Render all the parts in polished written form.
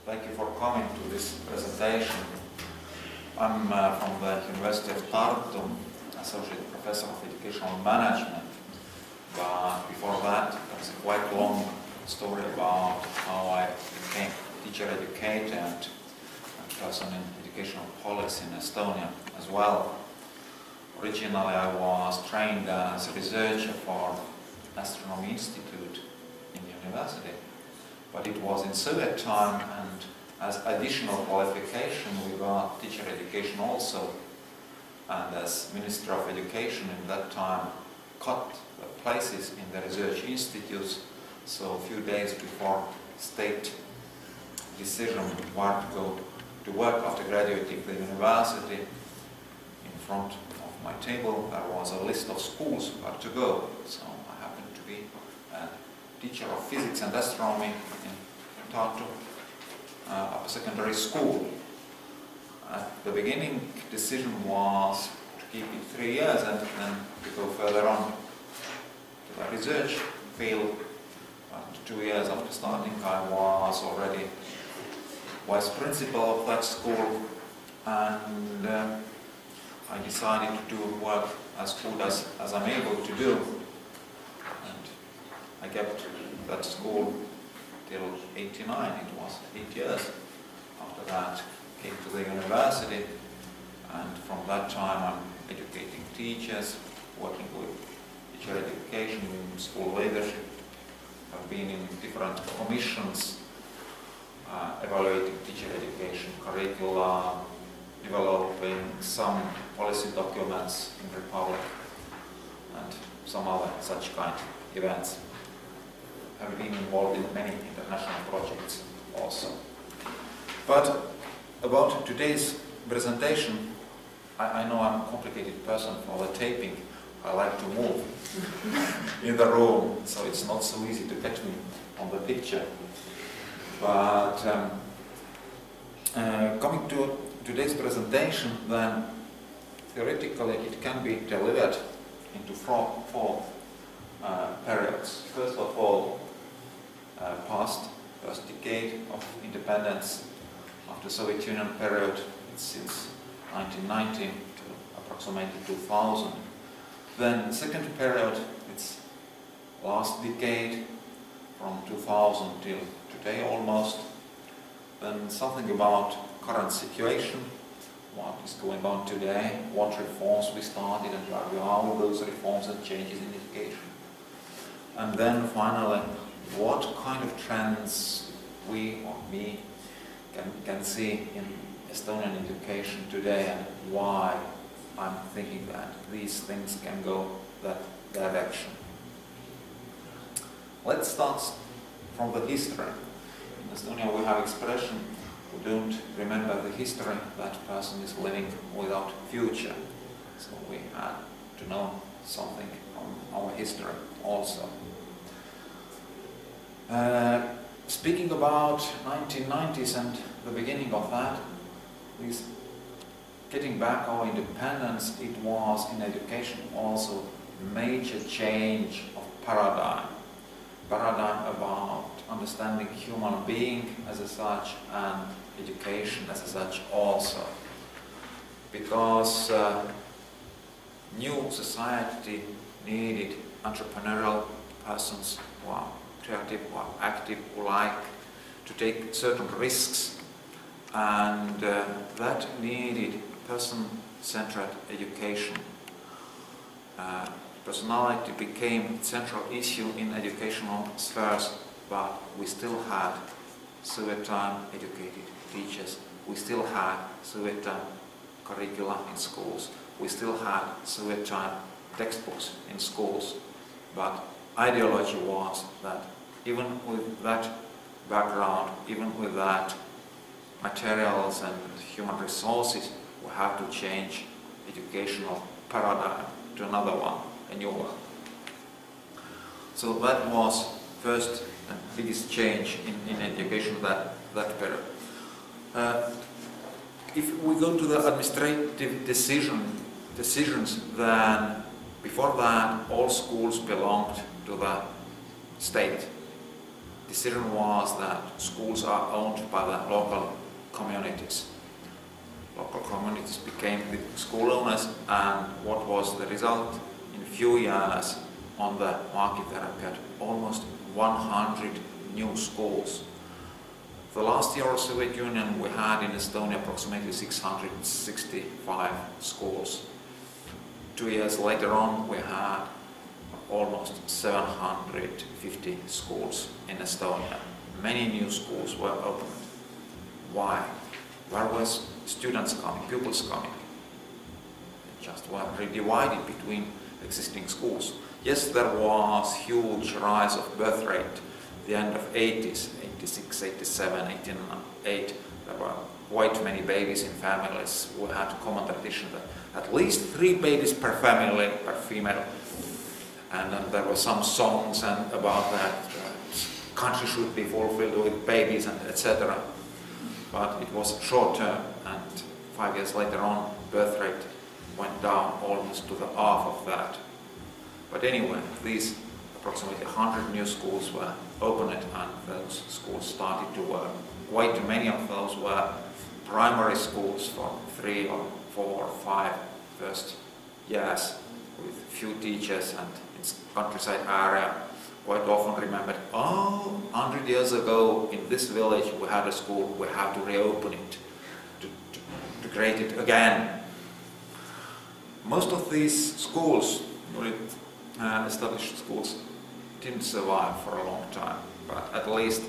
Thank you for coming to this presentation. I'm from the University of Tartu, Associate Professor of Educational Management. But before that, there's a quite long story about how I became teacher educator and person in educational policy in Estonia as well. Originally, I was trained as a researcher for Astronomy Institute in the university, but it was in Soviet time, and as additional qualification we got teacher education also, and as Minister of Education in that time cut the places in the research institutes, so a few days before state decision where to go to work after graduating the university, in front of my table there was a list of schools where to go. So I happened to be a teacher of physics and astronomy in Tartu, upper secondary school. At the beginning, decision was to keep it 3 years and then to go further on to the research field. But 2 years after starting, I was already vice principal of that school, and I decided to do work as good as I'm able to do. And I kept that school till 89, it was 8 years. After that, came to the university, and from that time I'm educating teachers, working with teacher education, school leadership. I've been in different commissions, evaluating teacher education curricula, developing some policy documents in the Republic, and some other such kind of events. I've been involved in many international projects also. But about today's presentation, I know I'm a complicated person for the taping. I like to move in the room, so it's not so easy to get me on the picture. But coming to today's presentation, then theoretically it can be delivered into four periods. First of all, first decade of independence after Soviet Union period, it's since 1990 to approximately 2000. Then second period, it's last decade from 2000 till today almost. Then something about current situation, what is going on today, what reforms we started and where we are with those reforms and changes in education. And then finally, what kind of trends we or me can see in Estonian education today, and why I'm thinking that these things can go that direction. Let's start from the history. In Estonia we have expression, who don't remember the history, that person is living without future. So we had to know something from our history also. Speaking about 1990s and the beginning of that, this getting back our independence, it was in education also major change of paradigm. Paradigm about understanding human being as such and education as such also. Because new society needed entrepreneurial persons who are creative, who are active, who like to take certain risks, and that needed person-centered education. Personality became central issue in educational spheres, but we still had Soviet time educated teachers, we still had Soviet time curricula in schools, we still had Soviet time textbooks in schools, but ideology was that even with that background, even with that materials and human resources, we have to change educational paradigm to another one, a new one. So that was first and biggest change in education that period. If we go to the administrative decisions, then before that all schools belonged to the state. decision was that schools are owned by the local communities. Local communities became the school owners, and what was the result? In a few years on the market there appeared almost 100 new schools. The last year of Soviet Union we had in Estonia approximately 665 schools. 2 years later on we had almost 750 schools in Estonia. Many new schools were opened. Why? Where was students coming, pupils coming? They just were redivided between existing schools. Yes, there was huge rise of birth rate. The end of 80s, 86, 87, 89, there were quite many babies in families. We had a common tradition that at least 3 babies per family, per female. And then there were some songs and about that country should be fulfilled with babies and etc. But it was short term, and 5 years later on, birth rate went down almost to the half of that. But anyway, these approximately 100 new schools were opened, and those schools started to work. Quite many of those were primary schools for 3 or 4 or 5 first years, with few teachers, and in countryside area quite often remembered, oh, 100 years ago in this village we had a school, we have to reopen it, to create it again. Most of these schools, established schools, didn't survive for a long time, but at least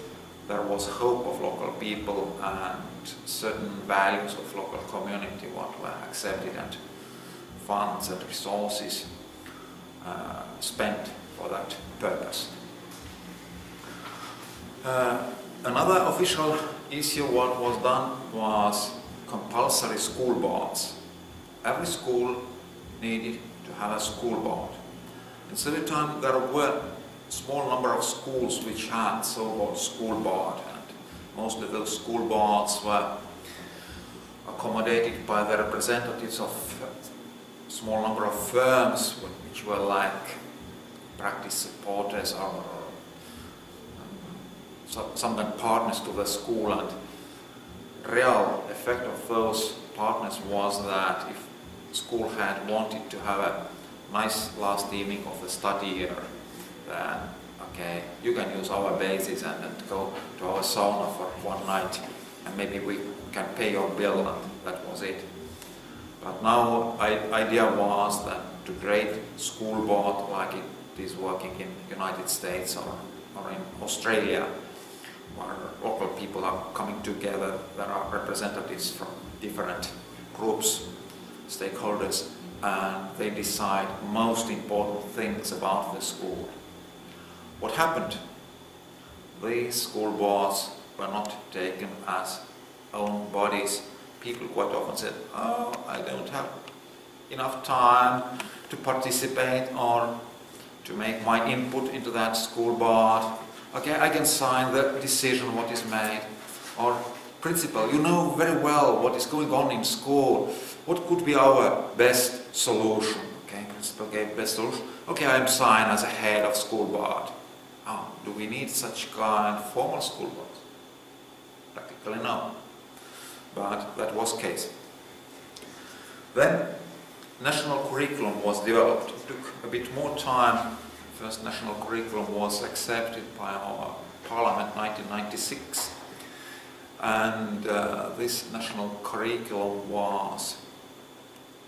there was hope of local people and certain values of local community what were accepted, and funds and resources spent for that purpose. Another official issue what was done was compulsory school boards. Every school needed to have a school board. In Soviet time there were a small number of schools which had so-called school board, and most of those school boards were accommodated by the representatives of a small number of firms which were like practice supporters or some kind of partners to the school, and real effect of those partners was that if school had wanted to have a nice last evening of the study year, then okay, you can use our bases and go to our sauna for one night, and maybe we can pay your bill, and that was it. But now idea was that to create school board like it is working in United States or in Australia, where local people are coming together, there are representatives from different groups, stakeholders, and they decide most important things about the school. What happened? These school boards were not taken as own bodies. People quite often said, oh, I don't have enough time to participate or to make my input into that school board. Okay, I can sign the decision what is made. Or, principal, you know very well what is going on in school. What could be our best solution? Okay, principal gave best solution. Okay, I am signed as a head of school board. Oh, do we need such kind of formal school boards? Practically no. But that was the case. Then national curriculum was developed. It took a bit more time. First national curriculum was accepted by our parliament in 1996. And this national curriculum was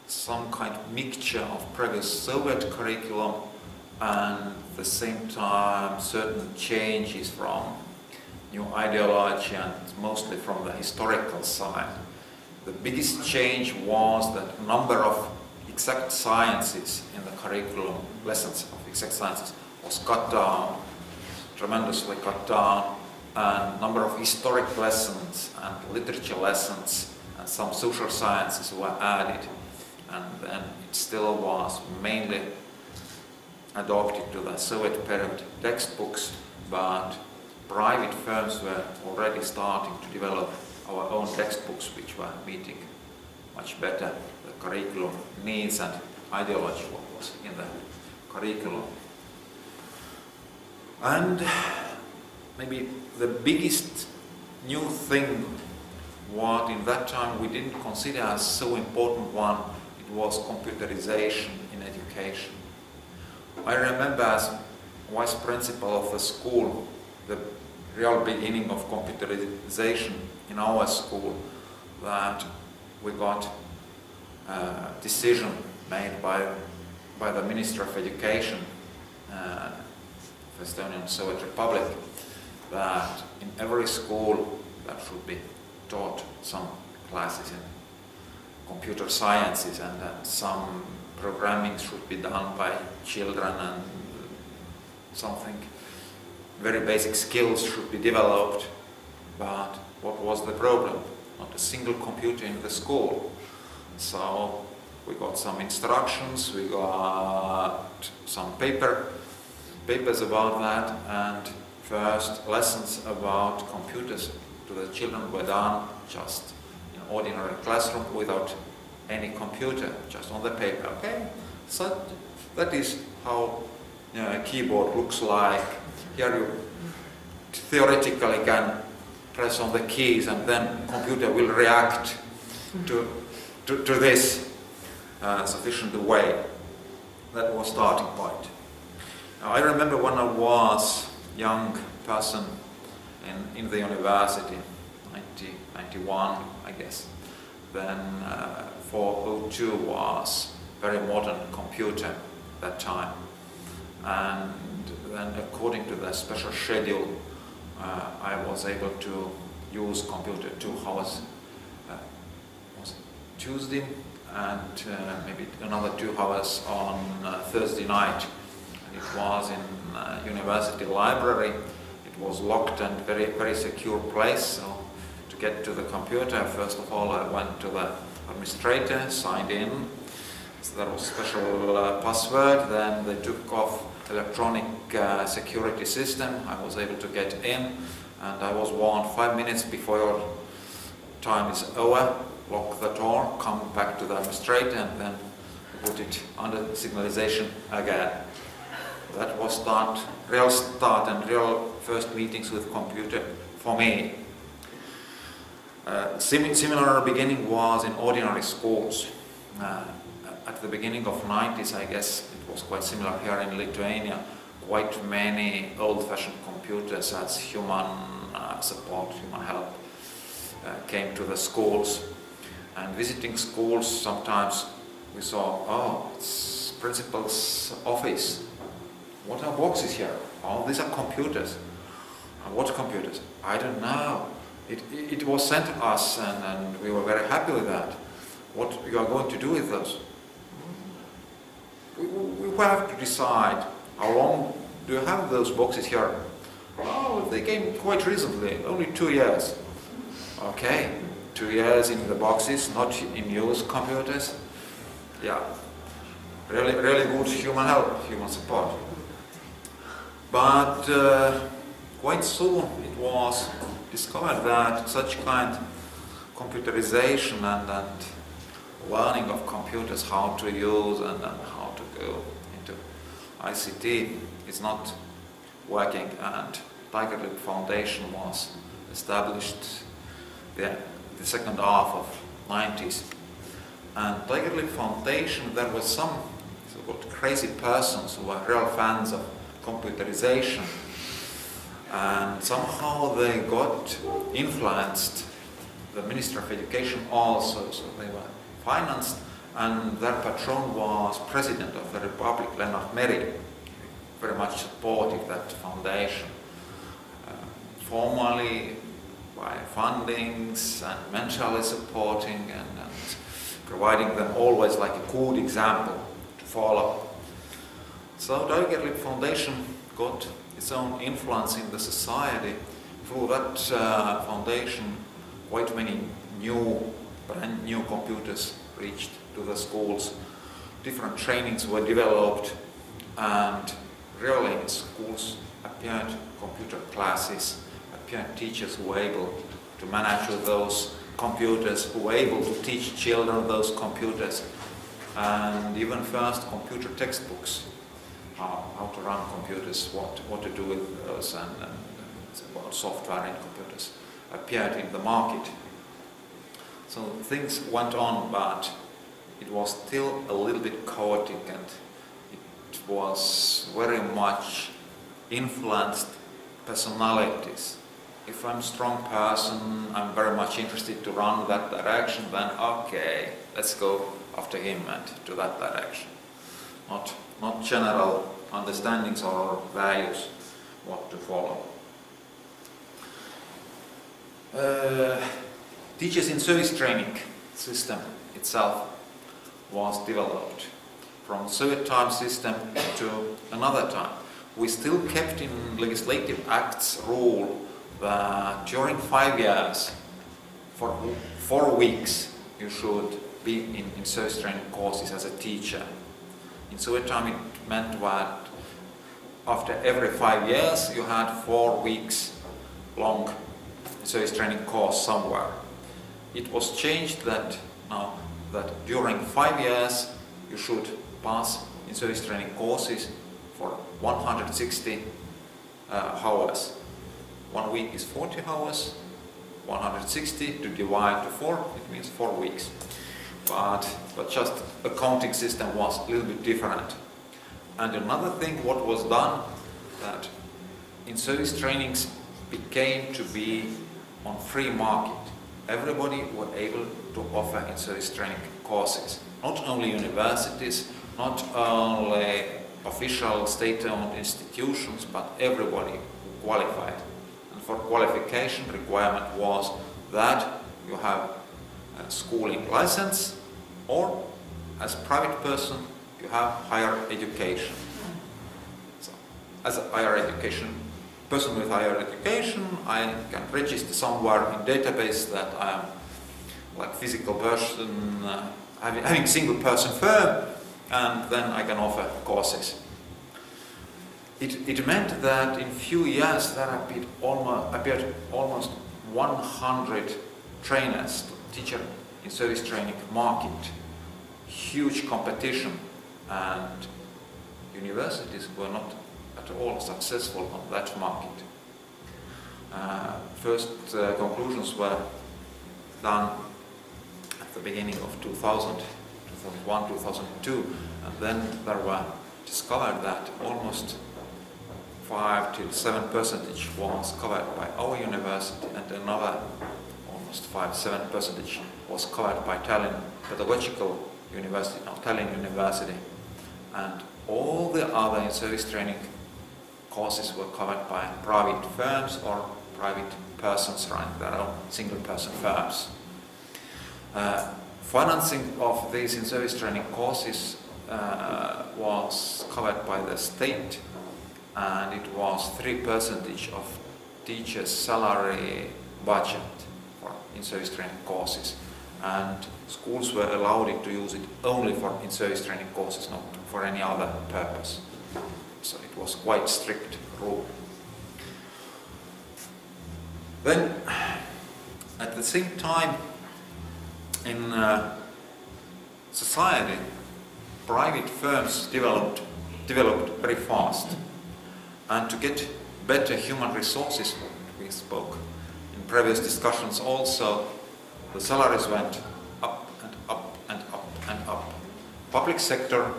some kind of mixture of previous Soviet curriculum and at the same time certain changes from new ideology and mostly from the historical side. The biggest change was that a number of exact sciences in the curriculum, lessons of exact sciences, was cut down, tremendously cut down, and number of historic lessons and literature lessons and some social sciences were added, and then it still was mainly adopted to the Soviet period textbooks, but private firms were already starting to develop our own textbooks which were meeting much better the curriculum needs and ideology what was in the curriculum. And maybe the biggest new thing what in that time we didn't consider as so important one, it was computerization in education. I remember as vice principal of a school, the real beginning of computerization in our school, that we got a decision made by the Minister of Education of Estonian Soviet Republic that in every school there should be taught some classes in computer sciences, and that some programming should be done by children, and something very basic skills should be developed. But what was the problem? Not a single computer in the school. So we got some instructions, we got some papers about that, and first lessons about computers to the children were done just in ordinary classroom without any computer, just on the paper. Okay, so that is how a keyboard looks like. Here you theoretically can press on the keys and then computer will react to this sufficient way. That was starting point. Now, I remember when I was young person in the university, 1991, I guess, then 402 was very modern computer that time. And then according to the special schedule, I was able to use computer 2 hours, was it Tuesday, and maybe another 2 hours on Thursday night. And it was in university library. It was locked and very secure place. So to get to the computer, first of all, I went to the administrator, signed in. So there was a special password. Then they took off electronic security system. I was able to get in, and I was warned 5 minutes before your time is over, lock the door, come back to the administrator, and then put it under signalization again. That was real start and real first meetings with computer for me. Similar beginning was in ordinary schools. At the beginning of 90s, I guess it was quite similar here in Lithuania. Quite many old-fashioned computers as human support, human help came to the schools. And visiting schools, sometimes we saw, oh, it's principal's office. What are boxes here? Oh, these are computers. What computers? I don't know. It was sent to us, and we were very happy with that. What you are going to do with those? We have to decide how long do you have those boxes here. Oh, they came quite recently, only 2 years. Okay, 2 years in the boxes, not in use computers. Yeah, really good human help, human support. But quite soon it was discovered that such kind of computerization and learning of computers, how to use and how to go into ICT is not working, and Tiger Lip Foundation was established the second half of 90s. And Tiger Lip Foundation, there were some so-called crazy persons who were real fans of computerization, and somehow they got influenced the Minister of Education also, so they were financed, and their patron was President of the Republic, Lennart Meri, very much supported that foundation, formally by fundings and mentally supporting and providing them always like a good example to follow. So Tiger Lip Foundation got its own influence in the society. Through that foundation, quite many brand new computers reached to the schools. Different trainings were developed, and really in schools appeared computer classes, appeared teachers who were able to manage with those computers, who were able to teach children those computers, and even first computer textbooks, how to run computers, what to do with those, and it's about software in computers, appeared in the market. So things went on, but it was still a little bit chaotic, and it was very much influenced personalities. If I'm a strong person, I'm very much interested to run that direction, then okay, let's go after him and to that direction. Not general understandings or values what to follow. Teachers in service training system itself was developed from Soviet time system to another time. We still kept in legislative acts rule that during 5 years, for 4 weeks, you should be in service training courses as a teacher. In Soviet time it meant that after every 5 years you had 4 weeks long service training course somewhere. It was changed that now that during 5 years you should pass in service training courses for 160 hours. 1 week is 40 hours, 160 to divide to 4, it means 4 weeks. But just accounting system was a little bit different. And another thing what was done, that in service trainings became to be on free market. Everybody were able to offer in service training courses. Not only universities, not only official state-owned institutions, but everybody who qualified. And for qualification requirement was that you have a schooling license, or as a private person you have higher education. So, as a higher education person with higher education, I can register somewhere in database that I am like physical person, having single person firm, and then I can offer courses. It meant that in few years there appeared almost 100 trainers to teacher in service training market. Huge competition, and universities were not at all successful on that market. First conclusions were done at the beginning of 2000, 2001, 2002, and then there were discovered that almost 5 to 7% was covered by our university, and another almost 5–7% was covered by Tallinn Pedagogical University, now Tallinn University, and all the other in service training courses were covered by private firms or private persons running their own single-person firms. Financing of these in service training courses was covered by the state, and it was 3% of teachers' salary budget for in service training courses, and schools were allowed to use it only for in service training courses, not for any other purpose. So it was quite strict rule. Then, at the same time, in society, private firms developed very fast, and to get better human resources, we spoke in previous discussions also, the salaries went up and up and up and up. Public sector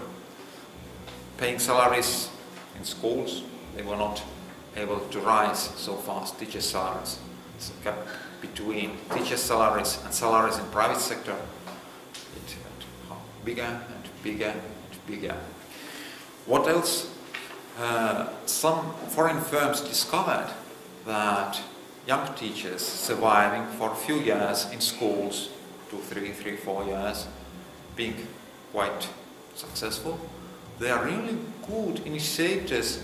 paying salaries in schools, they were not able to rise so fast, teachers' salaries. So gap between teachers' salaries and salaries in private sector, it went bigger and bigger and bigger. What else? Some foreign firms discovered that young teachers surviving for a few years in schools, 2, 3, 4 years, being quite successful, they are really good initiators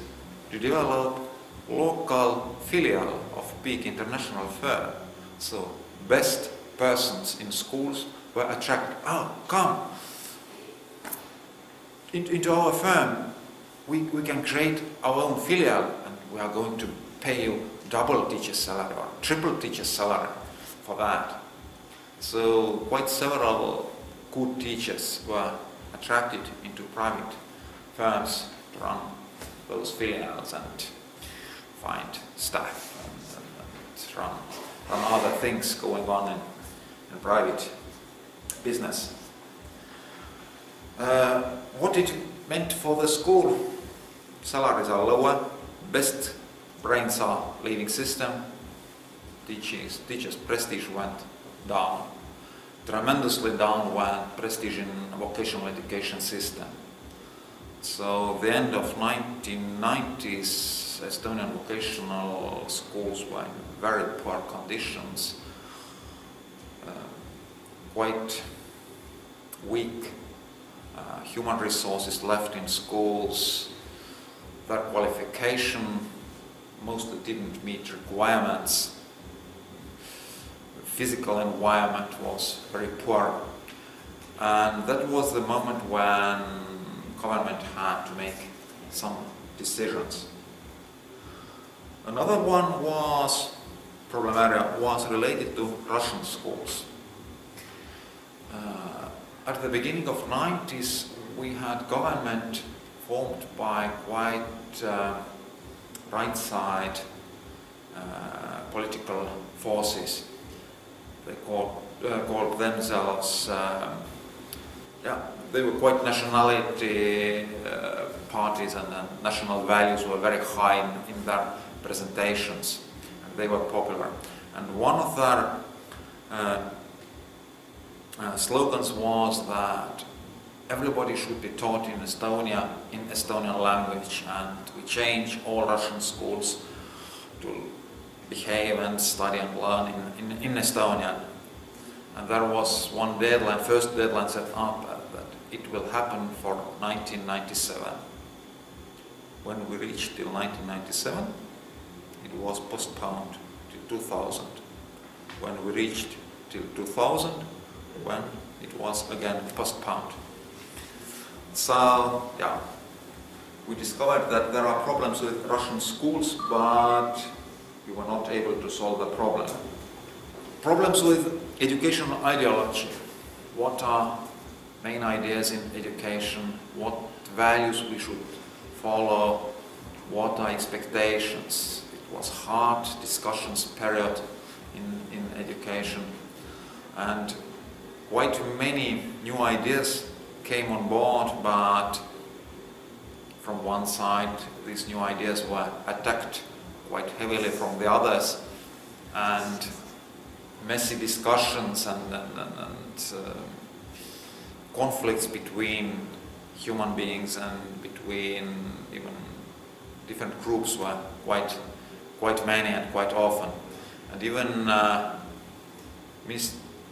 to develop local filial of big international firm. So best persons in schools were attracted. Oh, come into our firm. We can create our own filial, and we are going to pay you double teacher's salary or triple teacher's salary for that. So quite several good teachers were attracted into private firms to run those filials and find staff run other things going on in private business. What it meant for the school? Salaries are lower, best brains are leaving system, teachers' prestige went down, tremendously down went prestige in vocational education system. So the end of 1990s, Estonian vocational schools were in very poor conditions, quite weak human resources left in schools, their qualification mostly didn't meet requirements, the physical environment was very poor, and that was the moment when government had to make some decisions. Another one was, problem area was related to Russian schools. At the beginning of 90s, we had government formed by quite right-side political forces. They called themselves, they were quite nationality parties, and national values were very high in their presentations. They were popular. And one of their slogans was that everybody should be taught in Estonia in Estonian language, and we change all Russian schools to behave and study and learn in Estonian. And there was one deadline, first deadline set up that it will happen for 1997. When we reached till 1997, it was postponed to 2000. When we reached till 2000, when it was again postponed. So, yeah, we discovered that there are problems with Russian schools, but we were not able to solve the problem. Problems with educational ideology. What are main ideas in education? What values we should follow? What are expectations? It was hard discussions period in education, and quite many new ideas came on board, but from one side these new ideas were attacked quite heavily from the others, and messy discussions and conflicts between human beings and between even different groups were quite many and quite often. And even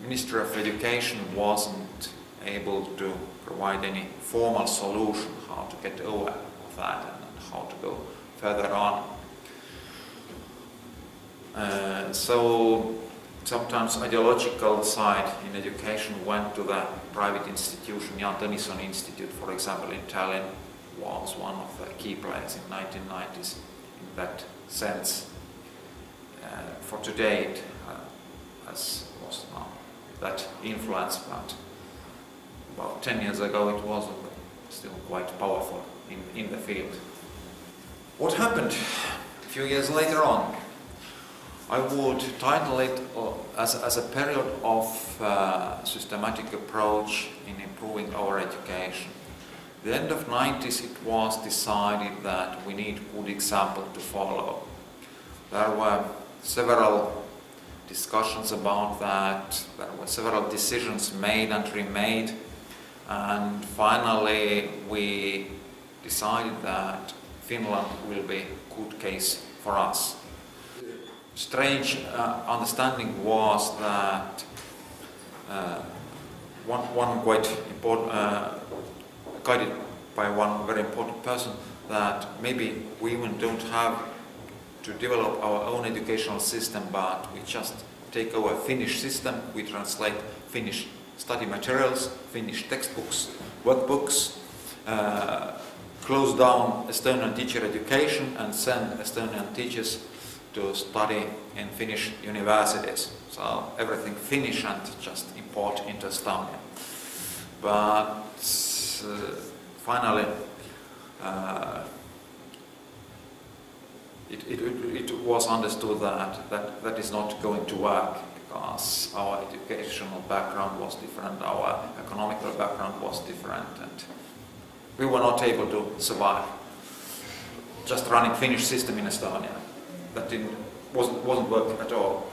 Ministry of Education wasn't able to provide any formal solution how to get over that and how to go further on. So sometimes ideological side in education went to the private institution. Jan Tõnisson Institute, for example, in Tallinn, was one of the key players in 1990s in that sense. For today it has lost now that influence, but about 10 years ago it was still quite powerful in the field. What happened a few years later on? I would title it as a period of systematic approach in improving our education. The end of 90s it was decided that we need good example to follow. There were several discussions about that, there were several decisions made and remade, and finally we decided that Finland will be a good case for us. Strange understanding was that one quite important, guided by one very important person, that maybe we even don't have to develop our own educational system, but we just take over Finnish system, we translate Finnish study materials, Finnish textbooks, workbooks, close down Estonian teacher education and send Estonian teachers to study in Finnish universities. So everything Finnish and just import into Estonia. But finally it was understood that is not going to work, because our educational background was different, our economical background was different, and we were not able to survive just running Finnish system in Estonia. That wasn't working at all.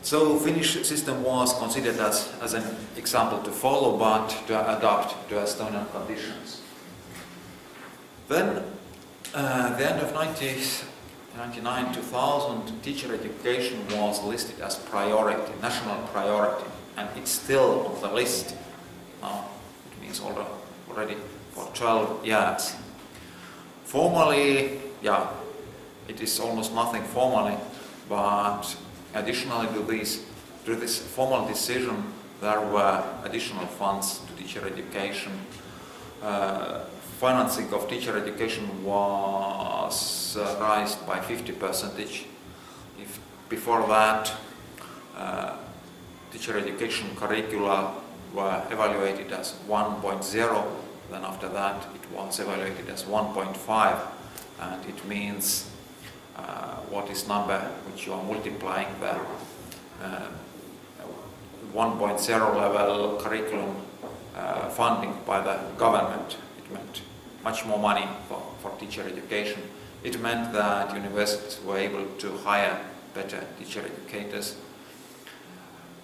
So Finnish system was considered as an example to follow, but to adapt to Estonian conditions. Then, the end of 1999-2000, teacher education was listed as priority, national priority, and it's still on the list. Now, it means already for 12 years. Formally, yeah, it is almost nothing formally, but additionally to this formal decision, there were additional funds to teacher education. Financing of teacher education was raised by 50%. If before that, teacher education curricula were evaluated as 1.0, then after that it was evaluated as 1.5, and it means what is number which you are multiplying the 1.0 level curriculum funding by the government. It meant much more money for teacher education. It meant that universities were able to hire better teacher educators,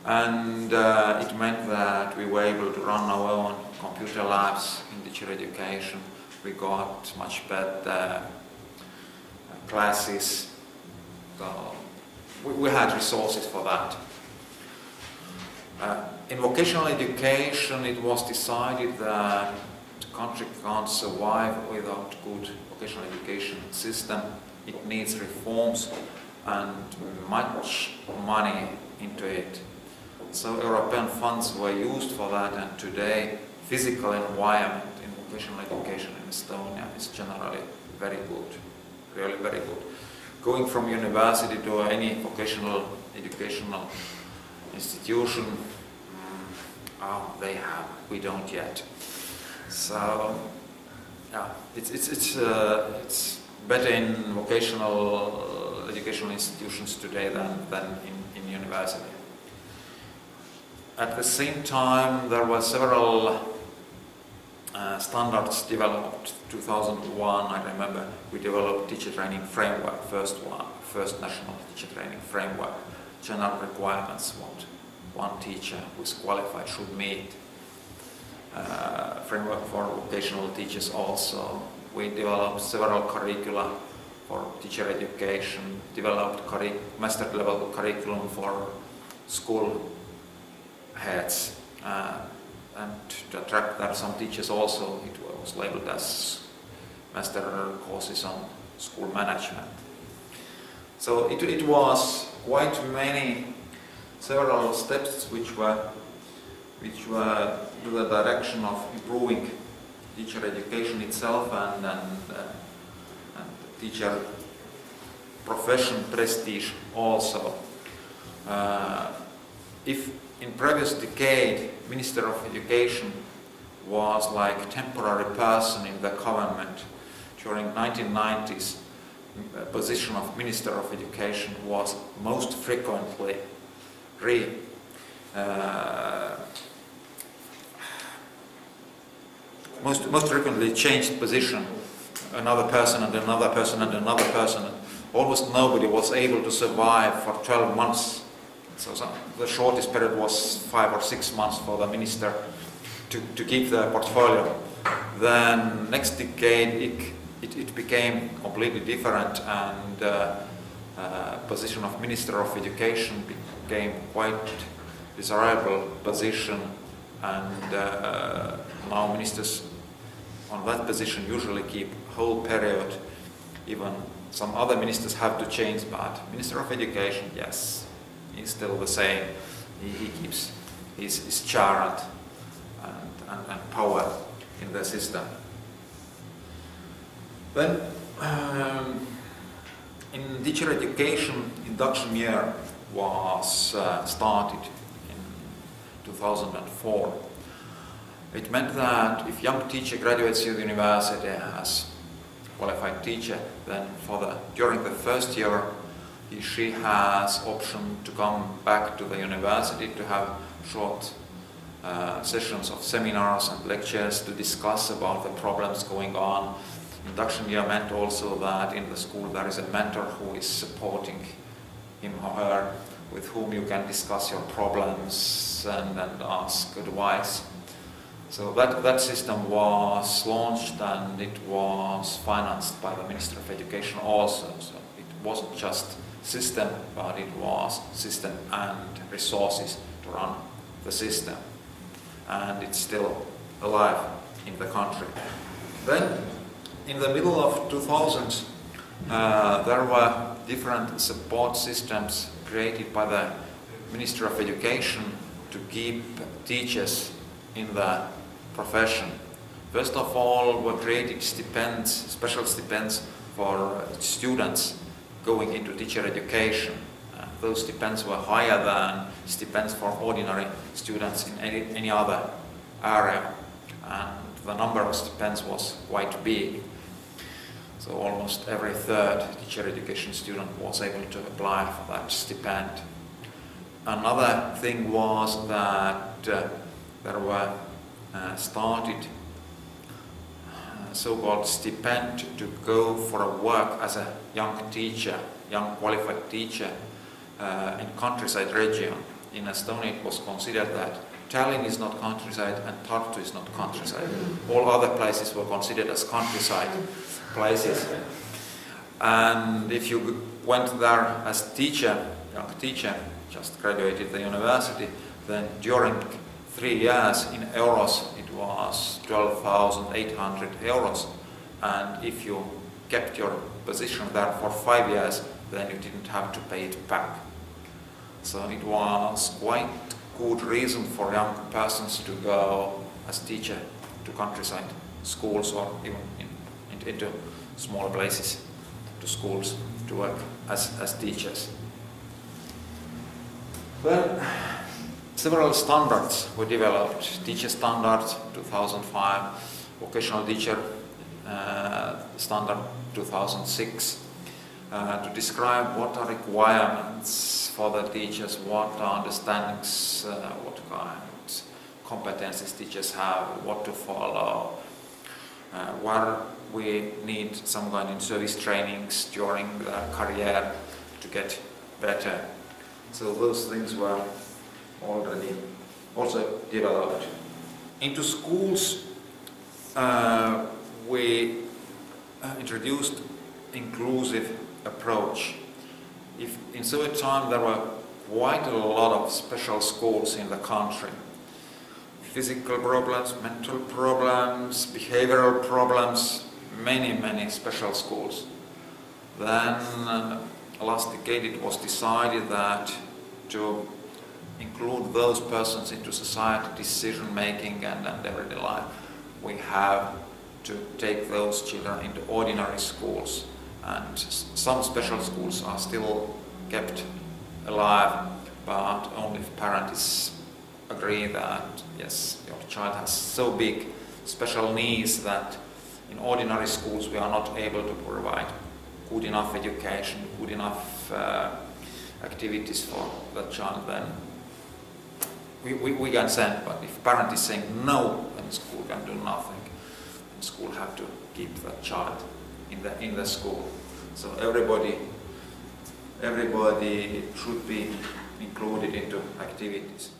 and it meant that we were able to run our own computer labs in teacher education. We got much better classes, so we had resources for that. In vocational education, it was decided that the country can't survive without good vocational education system. It needs reforms and much money into it. So European funds were used for that, and today physical environment in vocational education in Estonia is generally very good, really very good. Going from university to any vocational educational institution, they have, we don't yet. So yeah, it's better in vocational educational institutions today than in university. At the same time, there were several standards developed. 2001, I remember, we developed teacher training framework, first national teacher training framework, general requirements, what one teacher who is qualified should meet. Framework for vocational teachers also. We developed several curricula for teacher education, developed master level curriculum for school heads, and to attract there some teachers also, it was labeled as master courses on school management. So it was quite several steps which were to the direction of improving teacher education itself and teacher profession prestige also. If in previous decade, Minister of Education was like temporary person in the government. During 1990s, position of Minister of Education was most frequently most frequently changed position. Another person and another person and another person. Almost nobody was able to survive for 12 months. So the shortest period was 5 or 6 months for the minister to keep the portfolio. Then next decade it became completely different, and position of Minister of Education became quite desirable position, and now ministers on that position usually keep whole period. Even some other ministers have to change, but Minister of Education, yes, he's still the same. He keeps his chair and power in the system. Then in teacher education, induction year was started in 2004. It meant that if young teacher graduates the university, has qualified teacher, then during the first year she has option to come back to the university to have short sessions of seminars and lectures to discuss about the problems going on. Induction year meant also that in the school there is a mentor who is supporting him or her, with whom you can discuss your problems and ask advice. So that system was launched and it was financed by the Ministry of Education also. So it wasn't just system, but it was system and resources to run the system. And it's still alive in the country. Then, in the middle of 2000s, there were different support systems created by the Ministry of Education to keep teachers in the profession. First of all, were created stipends, special stipends for students going into teacher education. Those stipends were higher than stipends for ordinary students in any other area, and the number of stipends was quite big. So almost every third teacher education student was able to apply for that stipend. Another thing was that there were started so-called stipend to go for a work as a young teacher, young qualified teacher in countryside region. In Estonia it was considered that Tallinn is not countryside and Tartu is not countryside. All other places were considered as countryside places. And if you went there as teacher, young teacher, just graduated the university, then during 3 years in euros it was 12,800 euros. And if you kept your position there for 5 years, then you didn't have to pay it back. So it was quite good reason for young persons to go as teacher to countryside schools or even into smaller places, to schools, to work as teachers. Well, several standards were developed. Teacher standard 2005, vocational teacher standard 2006, to describe what are requirements for the teachers, what are understandings, what kind of competencies teachers have, what to follow, where we need some kind of service trainings during the career to get better. So those things were already also developed. Into schools we introduced inclusive approach. If in Soviet time there were quite a lot of special schools in the country, physical problems, mental problems, behavioral problems, many special schools. Then last decade it was decided that to include those persons into society, decision making and everyday life, we have to take those children into ordinary schools. And some special schools are still kept alive, but only if parents agree that yes, your child has so big special needs that in ordinary schools we are not able to provide good enough education, good enough activities for the child, then we can send. But if parent is saying no, then school can do nothing. And school have to keep the child in the school. So everybody should be included into activities.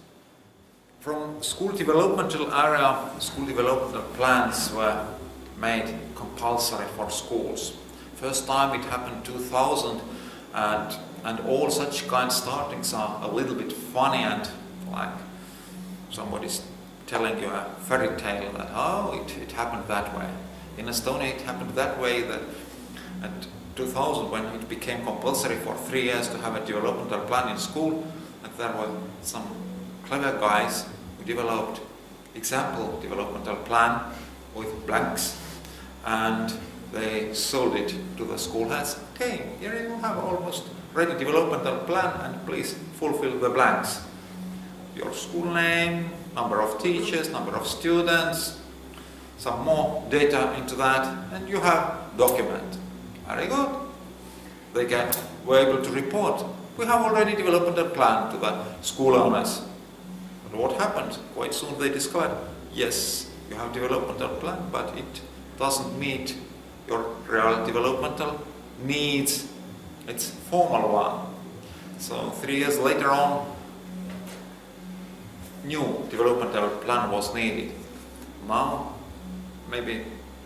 From school developmental area, school developmental plans were made compulsory for schools. First time it happened 2000, and all such kind startings are a little bit funny and like somebody's telling you a fairy tale that oh it happened that way. In Estonia it happened that way, that at 2000 when it became compulsory for 3 years to have a developmental plan in school, and there were some clever guys who developed example developmental plan with blanks, and they sold it to the school heads. Okay, here you have almost ready developmental plan and please fulfill the blanks. Your school name, number of teachers, number of students. some more data into that, and you have document. Very good. They were able to report. We have already developed a plan to the school owners. But what happened? Quite soon they discovered, yes, you have developmental plan, but it doesn't meet your real developmental needs. It's formal one. So 3 years later on, new developmental plan was needed. Now, maybe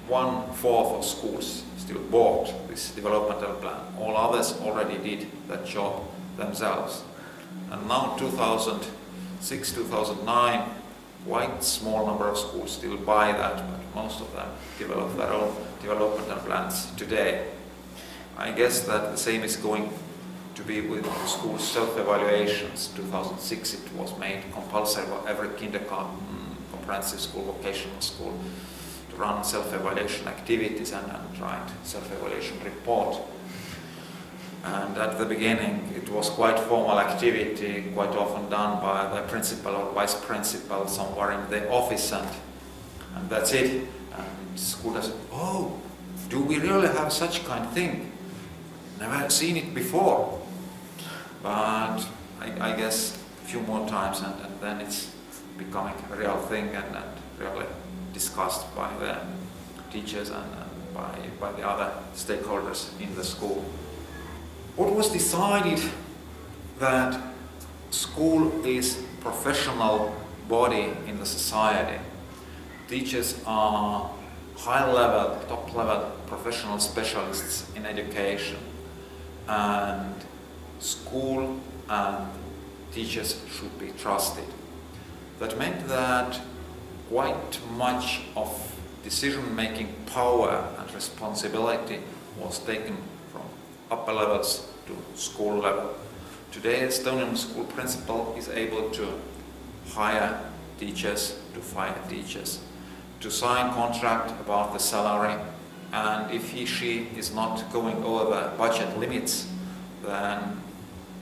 1/4 of schools still bought this developmental plan. All others already did that job themselves. And now 2006, 2009, quite small number of schools still buy that, but most of them develop their own developmental plans today. I guess that the same is going to be with school self-evaluations. 2006 it was made compulsory for every kindergarten, comprehensive school, vocational school to run self-evaluation activities and write self-evaluation report. And at the beginning it was quite formal activity, quite often done by the principal or vice principal somewhere in the office, and that's it. And school does, oh, do we really have such kind of thing? Never seen it before. But I guess a few more times and then it's becoming a real thing and really discussed by the teachers and by the other stakeholders in the school. What was decided that school is professional body in the society. Teachers are high-level, top-level professional specialists in education, and school and teachers should be trusted. That meant that quite much of decision-making power and responsibility was taken from upper levels to school level. Today, Estonian school principal is able to hire teachers, to fire teachers, to sign contract about the salary, and if she is not going over the budget limits, then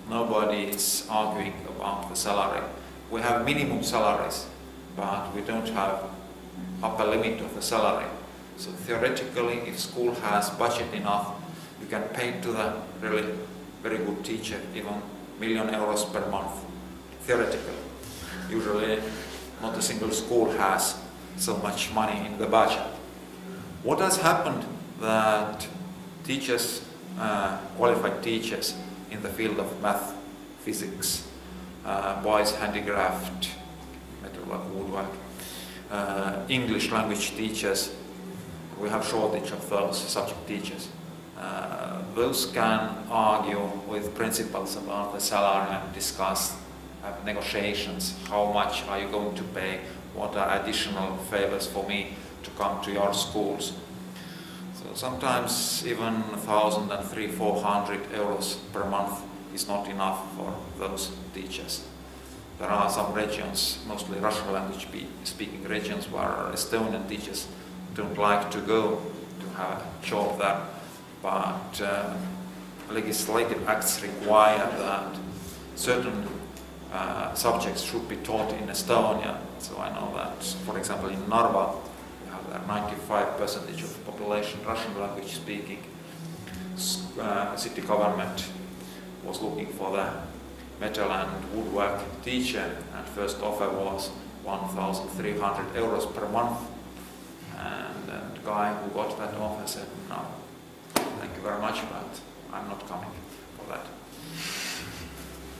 nobody is arguing about the salary. We have minimum salaries, but we don't have upper limit of the salary. So theoretically, if school has budget enough, you can pay to the really very good teacher even €1,000,000 per month, theoretically. Usually not a single school has so much money in the budget. What has happened that teachers, qualified teachers in the field of math, physics, boys handicraft, metalwork, woodwork, English language teachers, we have shortage of those subject teachers. Those can argue with principals about the salary and discuss, have negotiations, how much are you going to pay, what are additional favors for me to come to your schools. So sometimes even 1,000 and 300-400 euros per month is not enough for those teachers. There are some regions, mostly Russian language speaking regions, where Estonian teachers don't like to go to have a job there, but legislative acts require that certain subjects should be taught in Estonia. So I know that, for example, in Narva, we have there 95% of population Russian language speaking. City government was looking for the metal and woodwork teacher, and first offer was 1,300 euros per month. And the guy who got that offer said, no, thank you very much, but I'm not coming for that.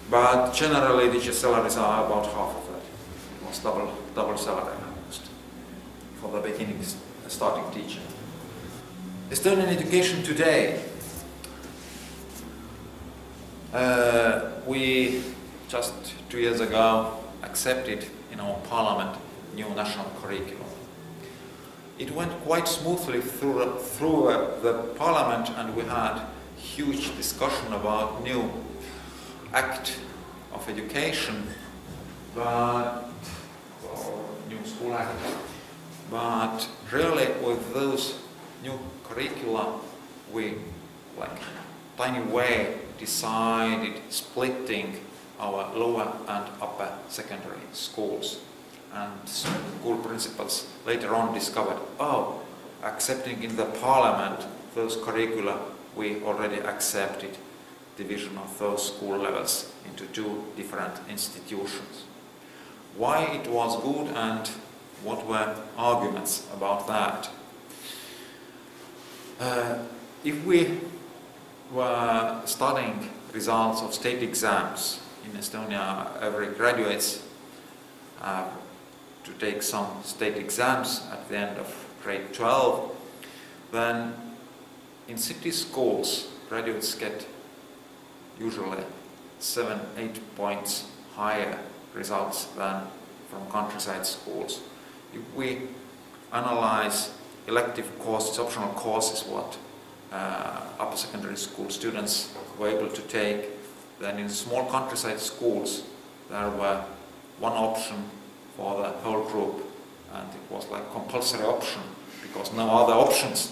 But generally, teacher salaries are about half of that. It was double salary almost for the beginning, starting teacher. Estonian education today. We just 2 years ago accepted in our parliament new national curriculum. It went quite smoothly through the parliament, and we had huge discussion about new act of education, but new school act. But really, with those new curricula, we, like tiny way, decided splitting our lower and upper secondary schools. and school principals later on discovered, oh, accepting in the parliament those curricula, we already accepted division of those school levels into two different institutions. Why it was good and what were arguments about that? If we were studying results of state exams in Estonia, every graduates have to take some state exams at the end of grade 12, then in city schools graduates get usually 7-8 points higher results than from countryside schools. If we analyze elective courses, optional courses, what upper secondary school students were able to take, then in small countryside schools there were one option for the whole group, and it was like compulsory option because no other options.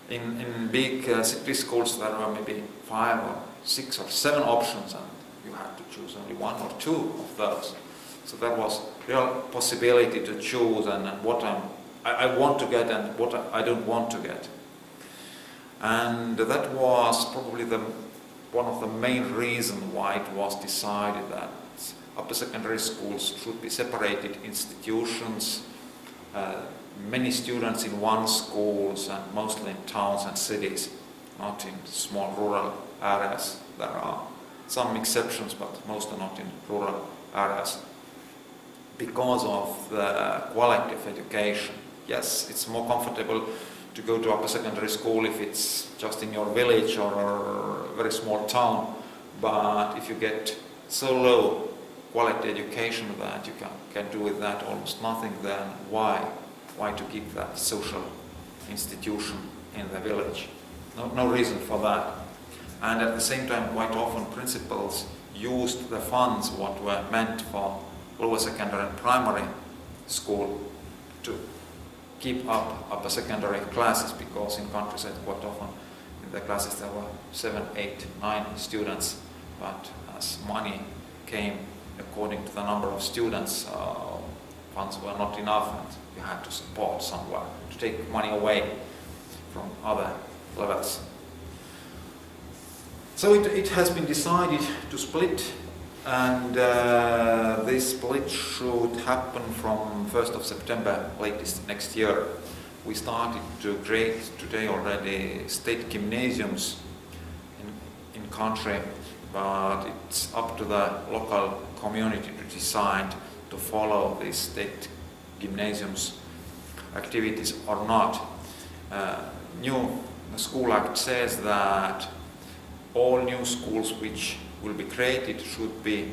In big city schools there were maybe 5 or 6 or 7 options, and you had to choose only 1 or 2 of those. So there was real possibility to choose and what I want to get and what I don't want to get. And that was probably one of the main reasons why it was decided that upper secondary schools should be separated institutions, many students in one schools and mostly in towns and cities, not in small rural areas. There are some exceptions, but most are not in rural areas. Because of the quality of education. Yes, it's more comfortable to go to upper secondary school if it's just in your village or a very small town, but if you get so low quality education that you can do with that almost nothing, then why to keep that social institution in the village? No reason for that. And at the same time, quite often principals used the funds what were meant for lower secondary and primary school to keep up upper secondary classes, because in countryside quite often in the classes there were 7, 8, 9 students, but as money came according to the number of students, funds were not enough and you had to support somewhere, to take money away from other levels. So it has been decided to split, and this split should happen from 1st of September, latest next year. We started to create today already state gymnasiums in country, but it's up to the local community to decide to follow these state gymnasiums activities or not. New School Act says that all new schools which will be created should be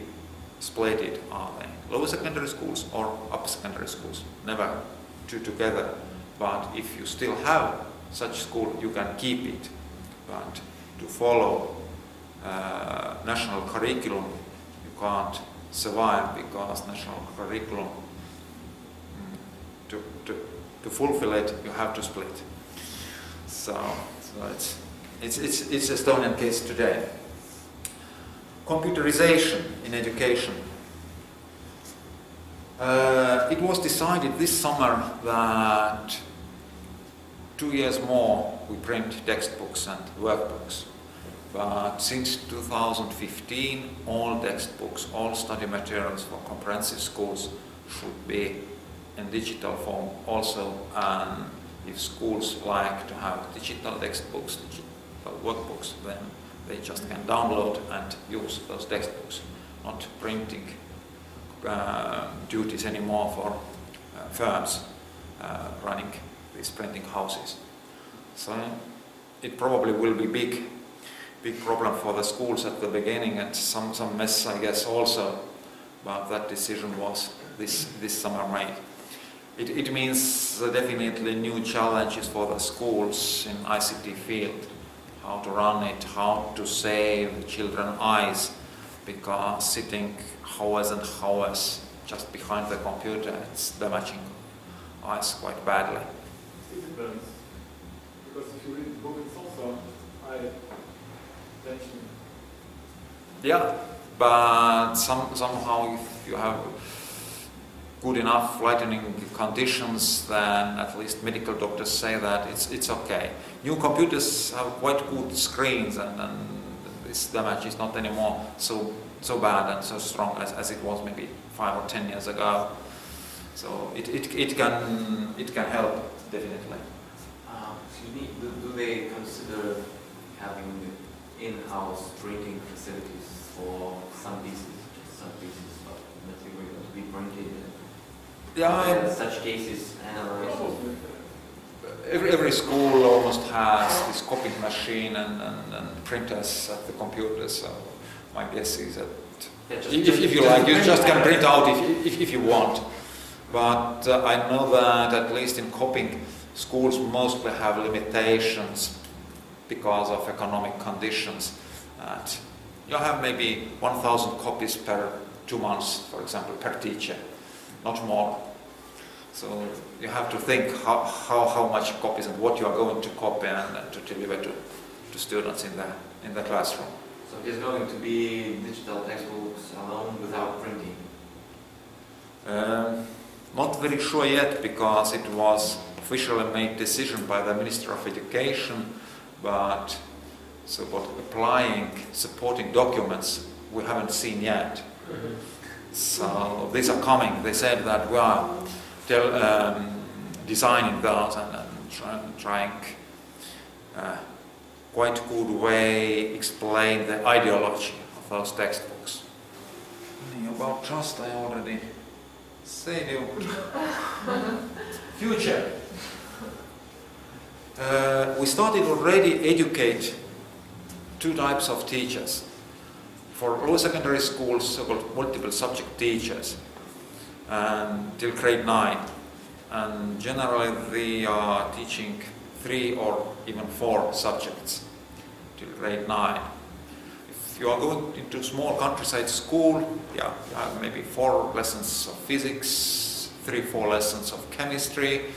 splitted. Are they lower secondary schools or upper secondary schools? Never two together. But if you still have such school, you can keep it. But to follow national curriculum, you can't survive, because national curriculum, to fulfill it, you have to split. So it's Estonian case today. Computerization in education. It was decided this summer that 2 years more we print textbooks and workbooks. But since 2015, all textbooks, all study materials for comprehensive schools should be in digital form also. And if schools like to have digital textbooks, digital workbooks, then they just can download and use those textbooks, not printing duties anymore for firms running these printing houses. So it probably will be big problem for the schools at the beginning, and some mess, I guess, also. But that decision was this summer made. It means definitely new challenges for the schools in ICT field. How to run it, how to save the children's eyes, because sitting hours and hours just behind the computer, it's damaging eyes quite badly. It depends, because if you read the book, it's also high tension. Yeah, but somehow if you have good enough lightning conditions, then at least medical doctors say that it's okay. New computers have quite good screens, and this damage is not anymore so bad and so strong as it was maybe 5 or 10 years ago. So it can help definitely. Excuse me, do they consider having in-house printing facilities for some pieces of material to be printed? Yeah, such cases analyzed. Every school almost has this copying machine and printers at the computer. So my guess is that if you like, you just can print out if you want. But I know that at least in copying, schools mostly have limitations because of economic conditions. That you have maybe 1,000 copies per 2 months, for example, per teacher, not more. So you have to think how much copies and what you are going to copy and to deliver to students in the classroom. So it's going to be digital textbooks alone without printing? Not very sure yet, because it was officially made decision by the Minister of Education, but so what applying supporting documents we haven't seen yet. So these are coming. They said that we are designing those and trying quite good way explain the ideology of those textbooks. About trust I already said you. Future. We started already educate 2 types of teachers. For lower secondary schools, so-called multiple subject teachers, till grade 9. And generally they are teaching 3 or even 4 subjects till grade 9. If you are going into small countryside school, yeah, you have maybe 4 lessons of physics, 3-4 lessons of chemistry,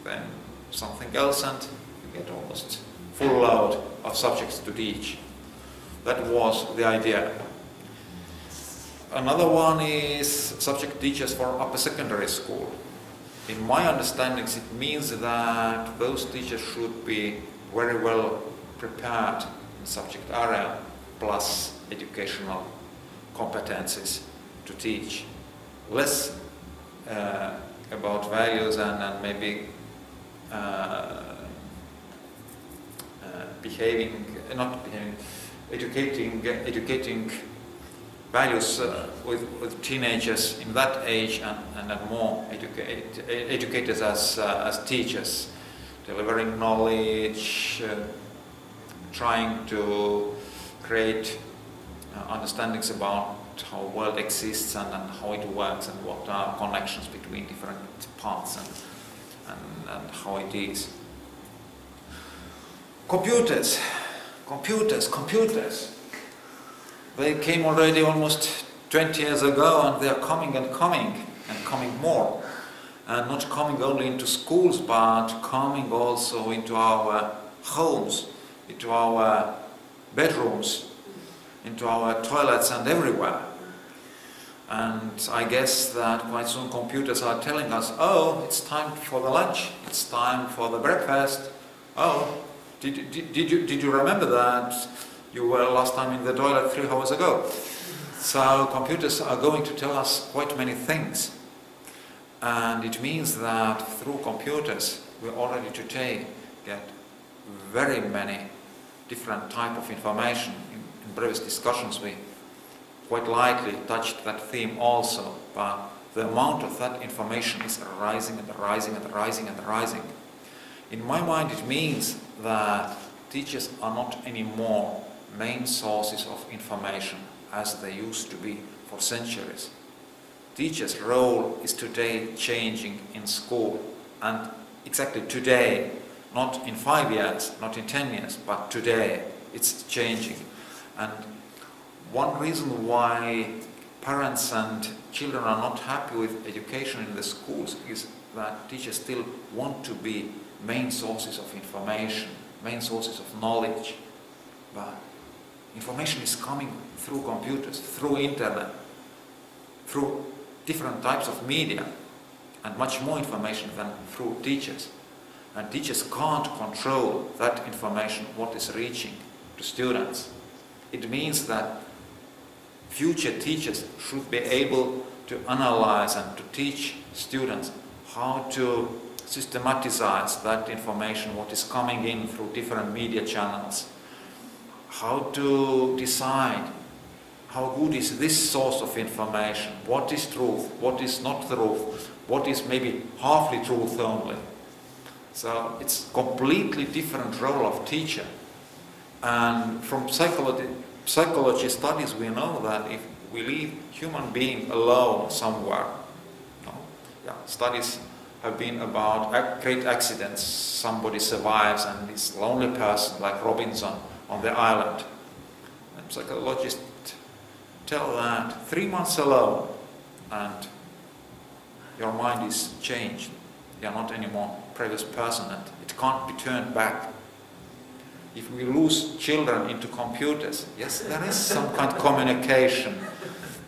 then something else, and you get almost full load of subjects to teach. That was the idea. Another one is subject teachers for upper secondary school. In my understandings, it means that those teachers should be very well prepared in subject area, plus educational competencies to teach. Less about values and maybe educating values with teenagers in that age, and more educators as teachers, delivering knowledge, trying to create understandings about how world exists and how it works and what are connections between different parts and how it is. Computers. They came already almost 20 years ago, and they are coming and coming more. And not coming only into schools, but coming also into our homes, into our bedrooms, into our toilets and everywhere. And I guess that quite soon computers are telling us, oh, it's time for the lunch, it's time for the breakfast. Oh, did you remember that you were last time in the toilet 3 hours ago? So computers are going to tell us quite many things. And it means that through computers we already today get very many different type of information. In previous discussions we quite lightly touched that theme also, but the amount of that information is rising and rising and rising and rising. In my mind it means that teachers are not anymore main sources of information as they used to be for centuries. Teachers' role is today changing in school, and exactly today, not in 5 years, not in 10 years, but today it's changing. And one reason why parents and children are not happy with education in the schools is that teachers still want to be main sources of information, main sources of knowledge. But information is coming through computers, through internet, through different types of media. and much more information than through teachers. And teachers can't control that information, what is reaching to students. It means that future teachers should be able to analyze and to teach students how to systematize that information, what is coming in through different media channels, how to decide how good is this source of information, what is truth, what is not truth, what is maybe halfly truth only. So it's completely different role of teacher. And from psychology studies we know that if we leave human being alone somewhere, studies have been about great accidents, somebody survives and this lonely person like Robinson on the island. And psychologists tell that 3 months alone and your mind is changed. You are not anymore previous person and it can't be turned back. If we lose children into computers, yes, there is some kind of communication.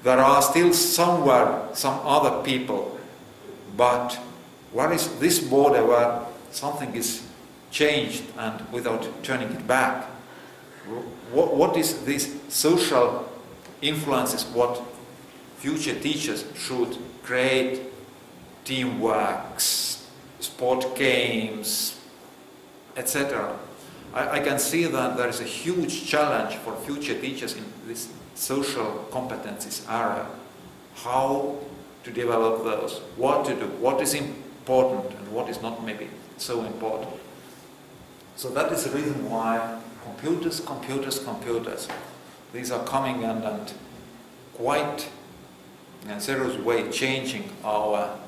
There are still somewhere some other people, but where is this border where something is changed and without turning it back? What is these social influences, what future teachers should create? Teamwork, sport games, etc. I can see that there is a huge challenge for future teachers in this social competencies area. How to develop those, what to do, what is important and what is not maybe so important. So that is the reason why computers, these are coming and quite in a serious way changing our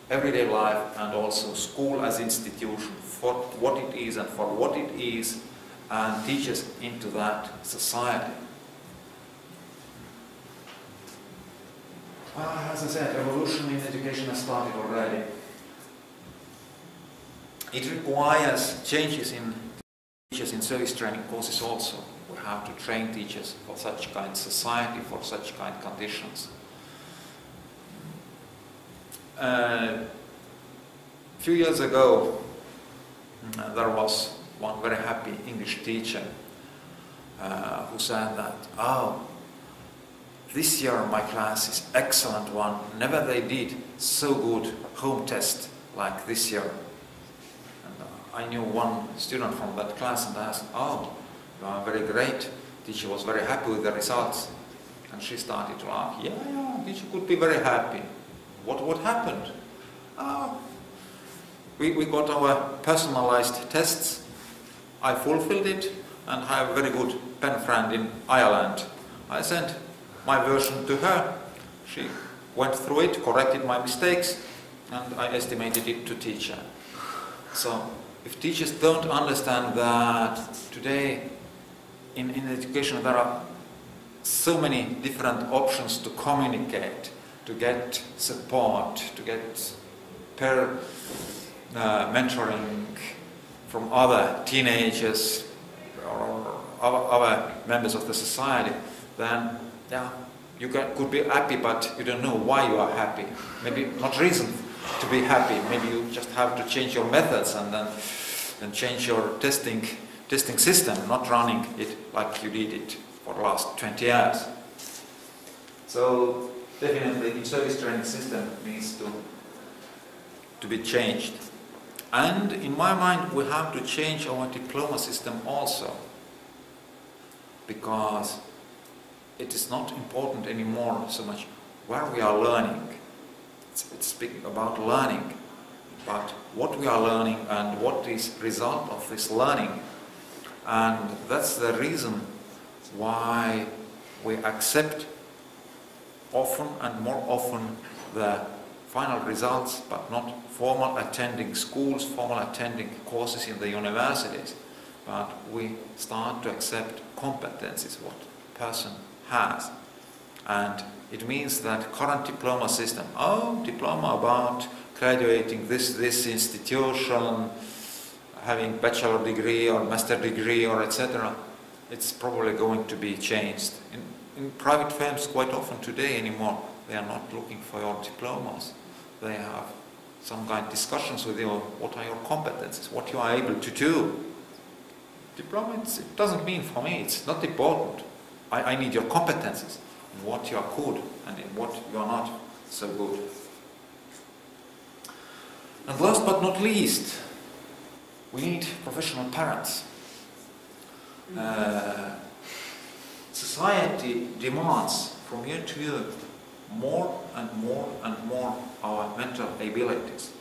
everyday life and also school as institution for what it is and for what it is, and teaches into that society. As I said, evolution in education has started already. It requires changes in teachers in service training courses also. We have to train teachers for such kind of society, for such kind of conditions. A few years ago, there was one very happy English teacher who said that, "Oh, this year my class is excellent one. Never they did so good home test like this year." And I knew one student from that class and asked, "Oh, you are very great." Teacher was very happy with the results. And she started to laugh. Yeah, teacher could be very happy. What happened? Oh, we got our personalized tests. I fulfilled it and I have a very good pen friend in Ireland. I sent my version to her. She went through it, corrected my mistakes, and I estimated it to teacher. So if teachers don't understand that today in education there are so many different options to communicate, to get support, to get peer mentoring from other teenagers or other members of the society, then you could be happy, but you don't know why you are happy. Maybe not reason to be happy. Maybe you just have to change your methods and then change your testing system, not running it like you did it for the last 20 years. So definitely the service training system needs to be changed. And in my mind we have to change our diploma system also, because it is not important anymore so much where we are learning. It's speaking about learning, but what we are learning and what is result of this learning. And that's the reason why we accept often and more often the final results, but not formal attending schools, formal attending courses in the universities, but we start to accept competencies, what a person has. And it means that current diploma system, diploma about graduating this institution, having bachelor degree or master degree or etc., it's probably going to be changed. In private firms quite often today anymore, they are not looking for your diplomas. They have some kind of discussions with you, what are your competencies, what you are able to do. Diploma, it doesn't mean for me, it's not important. I need your competencies, in what you are good and in what you are not so good. And last but not least, we need professional parents. Society demands from year to year more and more and more our mental abilities.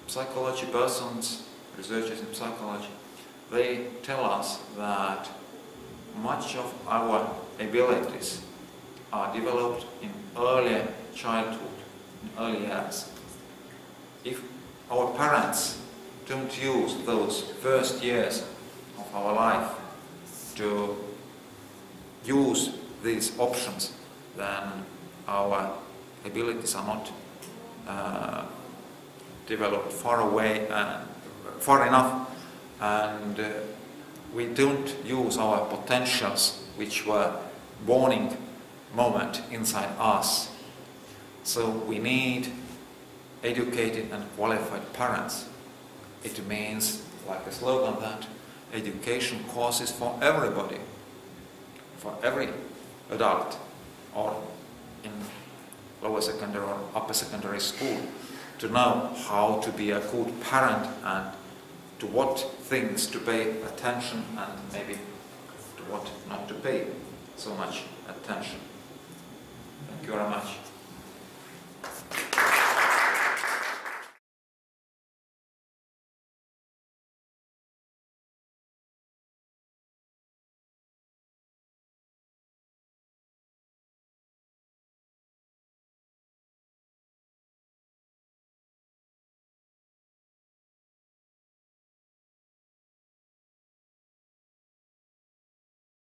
Psychology persons, researchers in psychology, they tell us that much of our abilities are developed in early childhood, in early years. If our parents don't use those first years of our life to use these options, then our abilities are not developed far enough, and we don't use our potentials which were born moment inside us. So we need educated and qualified parents. It means, like a slogan, that education courses for everybody, for every adult, or in lower secondary or upper secondary school, to know how to be a good parent and to what things to pay attention and maybe to what not to pay so much attention. Thank you very much.